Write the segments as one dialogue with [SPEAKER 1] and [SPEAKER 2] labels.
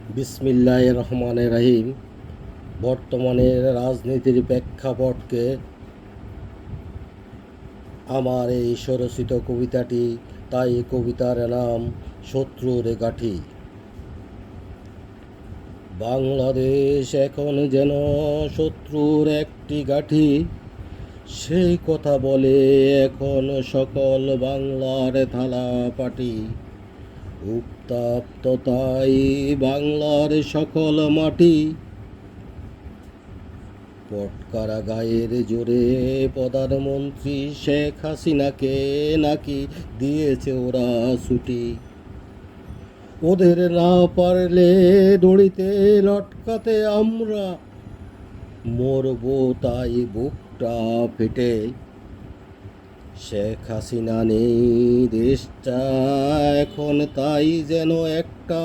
[SPEAKER 1] বিসমিল্লাহির রহমানির রহিম। বর্তমানের রাজনীতির প্রেক্ষাপটকে আমার এই স্বরচিত কবিতাটি, তাই কবিতার নাম শত্রুর গাঁঠি। বাংলাদেশ এখন যেন শত্রুর একটি গাঁঠি, সেই কথা বলে এখন সকল বাংলার থালা পাটি। উত্তপ্ত তাই বাংলার সকল মাটি, পটকারা গায়ের জোরে প্রধানমন্ত্রী শেখ হাসিনাকে নাকি দিয়েছে ওরা ছুটি। ওদের না পারলে দড়িতে লটকাতে আমরা মরবো তাই বুকটা ফেটে। শেখ হাসিনা নেই দেশটা এখন তাই যেন একটা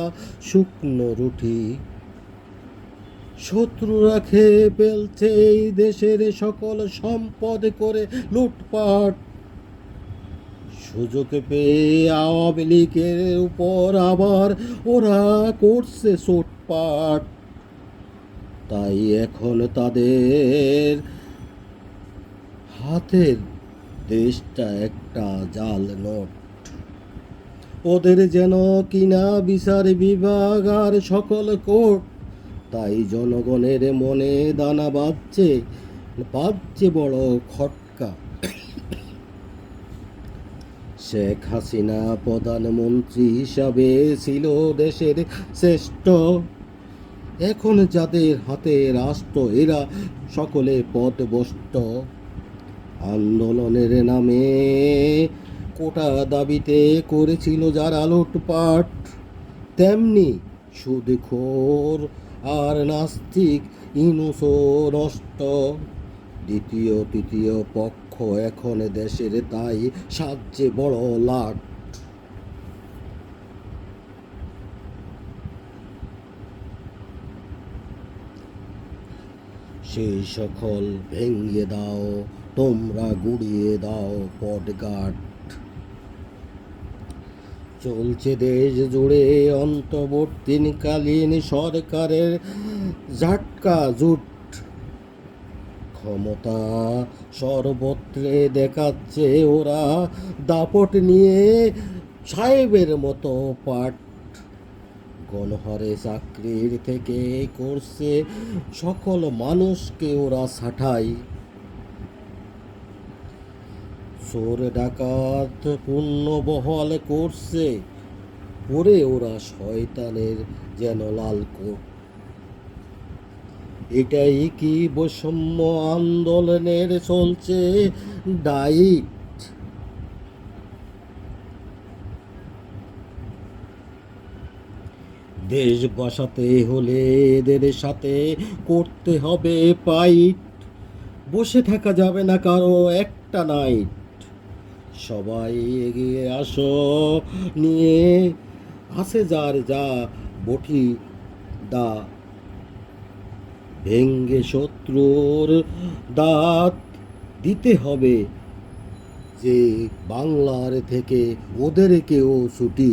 [SPEAKER 1] শুকনো রুটি। শত্রুরা খেয়ে ফেলছে এই দেশের সকল সম্পদ করে লুটপাট। সুযোগ পেয়ে আওয়ামী লীগের উপর আবার ওরা করছে চোটপাট। তাই এখন তাদের হাতের দেশটা একটা জাল নোট। ওদের যেন কিনা বিচার বিভাগ আর সকল কোর্ট। তাই জনগণের মনে দানা বাজছে বড় খটকা। শেখ হাসিনা প্রধানমন্ত্রী হিসাবে ছিল দেশের শ্রেষ্ঠ। এখন যাদের হাতে রাষ্ট্র এরা সকলে পথভ্রষ্ট। আন্দোলনের নামে কোটা দাবিতে করেছিল যারা লুটপাট, তেমনি সুদখোর আর নাস্তিক ইনুসো নষ্ট। দ্বিতীয় তৃতীয় পক্ষ এখন দেশের তাই সাজছে বড় লাট। সেই সকল ভেঙে দাও তোমরা, গুড়িয়ে দাও পটঘাট। চলছে দেশ জুড়ে অন্তর্বর্তীকালীন সরকারের ঝাটকা জুট। ক্ষমতা সর্বত্রে দেখাচ্ছে ওরা দাপট নিয়ে সাহেবের মতো পাট। গণহারে চাকরির থেকে করছে সকল মানুষকে ওরা ছাঁটাই। চোর ডাকাত পুণ্যবহল করছে পরে ওরা শয়তানের যেন লাল কোট। এটাই কি বৈষম্য আন্দোলনের চলছে ডাইট? দেশ বাঁচাতে হলে এদের সাথে করতে হবে ফাইট। বসে থাকা যাবে না কারো একটা নাইট। সবাই এগিয়ে আসো নিয়ে আসে যার যা বটি দা, ভেঙ্গে শত্রুর দাঁত দিতে হবে যে বাংলার থেকে ওদেরকেও ছুটি।